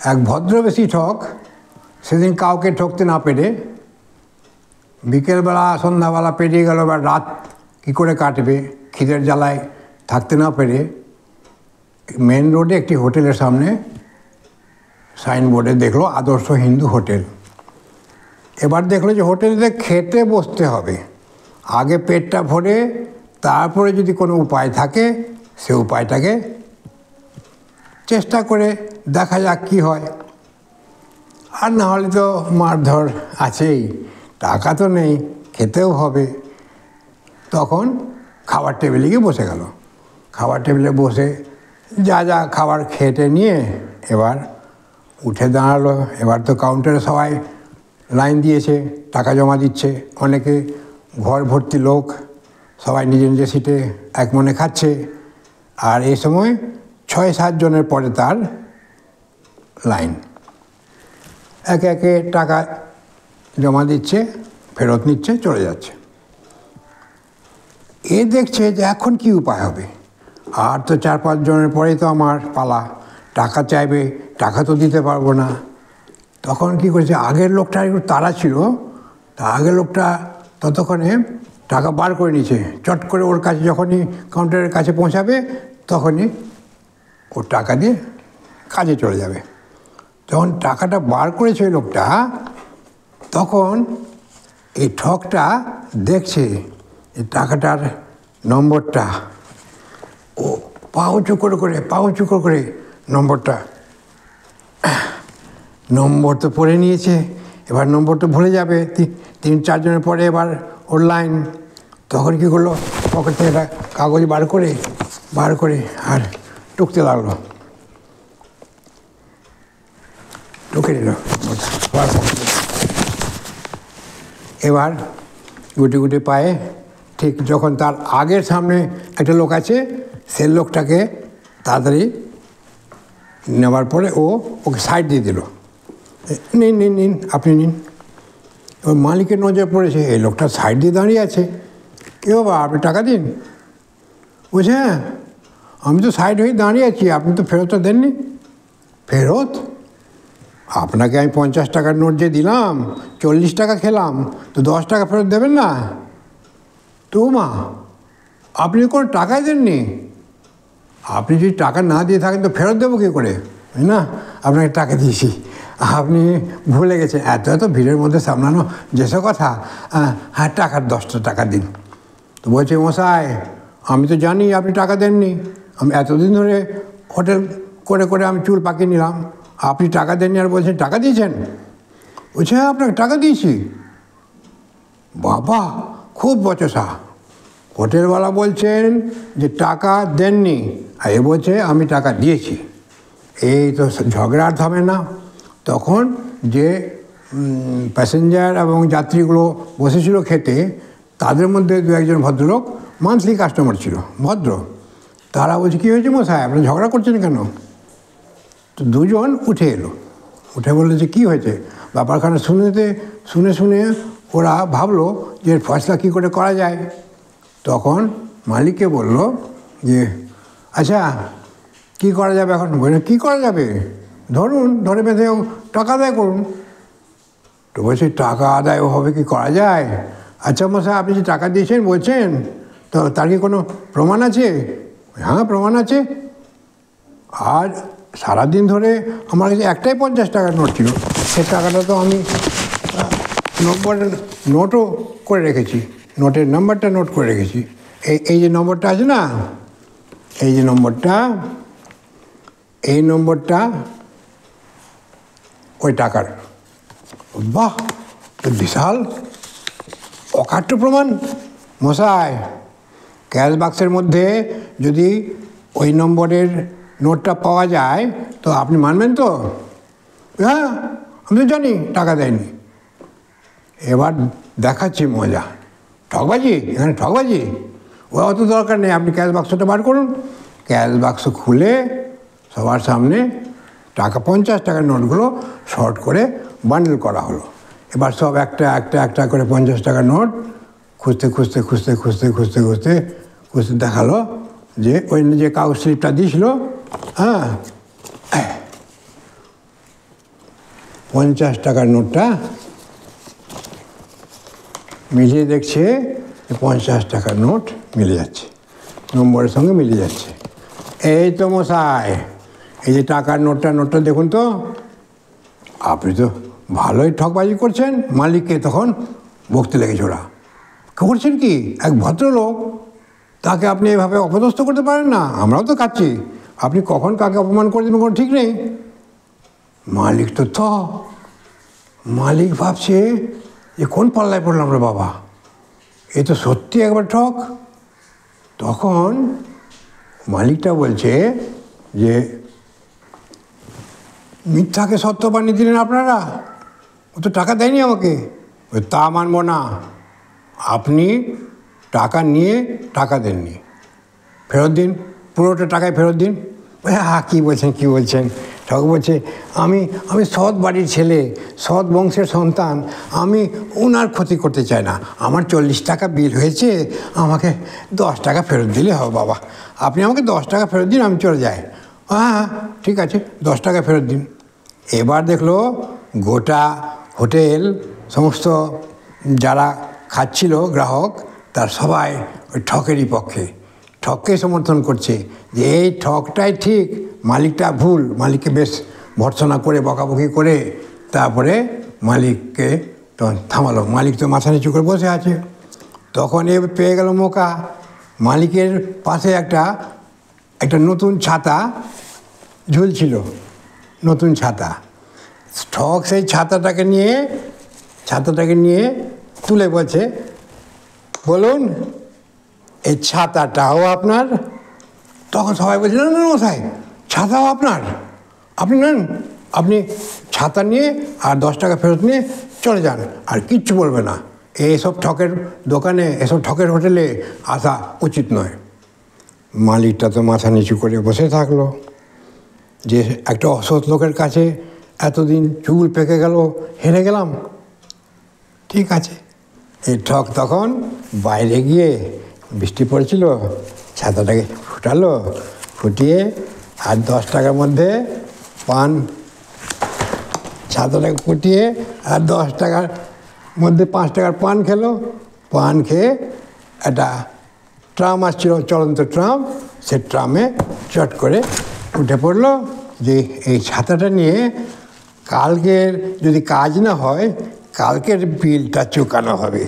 এক ভদ্রবেশী ঠক সেদিন কাউকে ঠকতে না পেরে বিকেলবেলা সন্ধ্যাবেলা পেরিয়ে গেল, এবার রাত কী করে কাটবে খিদের জ্বালায় থাকতে না পেরে মেন রোডে একটি হোটেলের সামনে সাইনবোর্ডে দেখলো আদর্শ হিন্দু হোটেল। এবার দেখলো যে হোটেলে খেতে বসতে হবে, আগে পেটটা ভরে তারপরে যদি কোনো উপায় থাকে সে উপায়টাকে চেষ্টা করে দেখা যাক কী হয়, আর না হলে তো মারধর আছেই, টাকা তো নেই, খেতেও হবে। তখন খাবার টেবিলে গিয়ে বসে গেল। খাবার টেবিলে বসে যা যা খাবার খেতে নিয়ে এবার উঠে দাঁড়ালো। এবার তো কাউন্টারে সবাই লাইন দিয়েছে, টাকা জমা দিচ্ছে, অনেকে ঘর ভর্তি লোক, সবাই নিজের নিজের সিটে এক মনে খাচ্ছে। আর এই সময় 6-7 জনের পরে তার লাইন, একে একে টাকা জমা দিচ্ছে, ফেরত নিচ্ছে, চলে যাচ্ছে। এ দেখছে যে এখন কি উপায় হবে, আর তো 4-5 জনের পরেই তো আমার পালা, টাকা চাইবে, টাকা তো দিতে পারবো না। তখন কি করেছে, আগের লোকটা একটু তাড়া ছিল, তা আগের লোকটা ততক্ষণে টাকা বার করে নিয়েছে, চট করে ওর কাছে যখনই কাউন্টারের কাছে পৌঁছাবে তখনই ওর টাকা দিয়ে কাজে চলে যাবে। যখন টাকাটা বার করেছে ওই লোকটা, তখন এই ঠকটা দেখছে এই টাকাটার নম্বরটা, ও পাও চুকর করে নম্বর তো পড়ে নিয়েছে। এবার নম্বর তো ভুলে যাবে, 3-4 জনের পরে এবার ওর লাইন। তখন কী করলো, পকেট থেকে একটা কাগজ বার করে আর টুকতে লাগলো, টুকে নিল। এবার গুটি গুটি পায়ে ঠিক যখন তার আগের সামনে একটা লোক আছে, সে লোকটাকে তাড়াতাড়ি নেওয়ার পরে ওকে সাইড দিয়ে দিল, নিন আপনি নিন। এবার মালিকের নজর পড়েছে, এই লোকটা সাইড দিয়ে দাঁড়িয়ে আছে, কে বাবা আপনি টাকা দিন। বলছে হ্যাঁ আমি তো সাইড হয়ে দাঁড়িয়ে আছি, আপনি তো ফেরতটা দেননি। ফেরত? আপনাকে আমি 50 টাকার নোট যে দিলাম, 40 টাকা খেলাম, তো 10 টাকা ফেরত দেবেন না? তো মা আপনি কোনো টাকাই দেননি, আপনি যদি টাকা না দিয়ে থাকেন তো ফেরত দেবো কী করে? না আপনাকে টাকা দিয়েছি, আপনি ভুলে গেছেন, এত ভিড়ের মধ্যে সামলানো যেসব কথা, হ্যাঁ 10টা টাকা দিন। তো বলছে মশাই আমি তো জানি আপনি টাকা দেননি, আমি এতদিন ধরে হোটেল করে আমি চুল পাকিয়ে নিলাম, আপনি টাকা দেননি আর বলছেন টাকা দিয়েছেন? বলছে হ্যাঁ আপনাকে টাকা দিয়েছি। বাবা খুব বচসা, হোটেলওয়ালা বলছেন যে টাকা দেননি, আর এ বলছে আমি টাকা দিয়েছি। এই তো ঝগড়ার থামে না। তখন যে প্যাসেঞ্জার এবং যাত্রীগুলো বসেছিল খেতে, তাদের মধ্যে 2-1 ভদ্রলোক মান্থলি কাস্টমার ছিল, ভদ্র। তারা বলছে কী হয়েছে মশাই আপনি ঝগড়া করছেন কেন? তো 2 জন উঠে এলো, উঠে বললো যে কী হয়েছে। ব্যাপারখানা শুনে ওরা ভাবলো যে ফয়সলা কী করে করা যায়। তখন মালিককে বলল যে আচ্ছা কী করা যাবে এখন? বলে কী করা যাবে, ধরে বেঁধে টাকা আদায় করুন। তো বলছে টাকা আদায় হবে কি করা যায়? আচ্ছা মশাই আপনি যে টাকা দিয়েছেন বলছেন, তো তার কি কোনো প্রমাণ আছে? হ্যাঁ প্রমাণ আছে, আর সারাদিন ধরে আমার কাছে একটাই 50 টাকার নোট ছিল, সে টাকাটা তো আমি নোটও করে রেখেছি, নোটের নাম্বারটা নোট করে রেখেছি। এই যে নম্বরটা আছে না, এই যে নম্বরটা ওই টাকার। বাহ বিশাল অকাট্য প্রমাণ মশাই, ক্যাশ বাক্সের মধ্যে যদি ওই নম্বরের নোটটা পাওয়া যায় তো আপনি মানবেন তো? হ্যাঁ আমি তো জানি টাকা দেয়নি। এবার দেখাচ্ছি মজা, ঠকবাজি, এখানে ঠকবাজি। ও অত দরকার নেই, আপনি ক্যাশ বাক্সটা বার করুন। ক্যাশ বাক্স খুলে সবার সামনে টাকা 50 টাকার নোটগুলো শর্ট করে বান্ডেল করা হলো। এবার সব একটা করে 50 টাকার নোট খুঁজতে দেখালো যে ওই যে কাগজ স্লিপটা দিয়েছিল, হ্যাঁ 50 টাকার নোটটা মিলিয়ে দেখছে 50 টাকার নোট মিলে যাচ্ছে, নম্বরের সঙ্গে মিলে যাচ্ছে। এই তো মশাই, এই যে টাকার নোটটা দেখুন তো, আপনি তো ভালোই ঠকবাজি করছেন। মালিককে তখন বকতে লেগেছে ওরা, করছেন কি, এক ভদ্রলোক, তাকে আপনি এভাবে অপদস্থ করতে পারেন না, আমরাও তো খাচ্ছি, আপনি কখন কাকে অপমান করে দেবেন কোনো ঠিক নেই। মালিক তো মালিক ভাবছে যে কোন পাল্লায় পড়লাম রে বাবা, এ তো সত্যি একবার ঠক। তখন মালিকটা বলছে যে মিথ্যাকে সত্য বানিয়ে দিলেন আপনারা, ও তো টাকা দেয়নি আমাকে। তা মানব না, আপনি টাকা নিয়ে টাকা দেননি, ফেরত দিন, পুরোটা টাকায় ফেরত দিন। হ্যাঁ, কী বলছেন। ঠক বলছে, আমি সৎ বাড়ির ছেলে, সৎ বংশের সন্তান, আমি ওনার ক্ষতি করতে চাই না। আমার 40 টাকা বিল হয়েছে, আমাকে 10 টাকা ফেরত দিলে হবে বাবা, আপনি আমাকে 10 টাকা ফেরত দিন, আমি চলে যাই। হ্যাঁ ঠিক আছে, 10 টাকা ফেরত দিন। এবার দেখলো গোটা হোটেল, সমস্ত যারা খাচ্ছিল গ্রাহক, তার সবাই ওই ঠকেরই পক্ষে, ঠককে সমর্থন করছে যে এই ঠকটাই ঠিক, মালিকটা ভুল। মালিককে বেশ ভর্ৎসনা করে বকাবকি করে তারপরে মালিককে তখন থামালো। মালিক তো মাথা নিচু করে বসে আছে। তখন এ পেয়ে গেল মোকা, মালিকের পাশে একটা নতুন ছাতা ঝুলছিল, নতুন ছাতা। ঠক সেই ছাতাটাকে নিয়ে তুলে বলছে, বলুন এই ছাতাটাও আপনার? তখন সবাই বলছে, না মশাই, ছাতাও আপনার, আপনি নেন, আপনি ছাতা নিয়ে আর 10 টাকা ফেরত নিয়ে চলে যান, আর কিচ্ছু বলবে না। এসব ঠকের দোকানে, এসব ঠকের হোটেলে আসা উচিত নয়। মালিকটা তো মাথা নিচু করে বসে থাকলো যে একটা অসৎ লোকের কাছে এতদিন চুল পেকে গেল, হেরে গেলাম, ঠিক আছে। এই ঠক তখন বাইরে গিয়ে, বৃষ্টি পড়েছিল, ছাতাটাকে ফুটিয়ে আর 10 টাকার মধ্যে ছাতাটাকে ফুটিয়ে আর 10 টাকার মধ্যে 5 টাকার পান খেলো। পান খেয়ে একটা ট্রাম আসছিল, চলন্ত ট্রাম, সে ট্রামে চট করে উঠে পড়লো যে এই ছাতাটা নিয়ে কালকের যদি কাজ না হয়, কালকের বিলটা চুকানো হবে।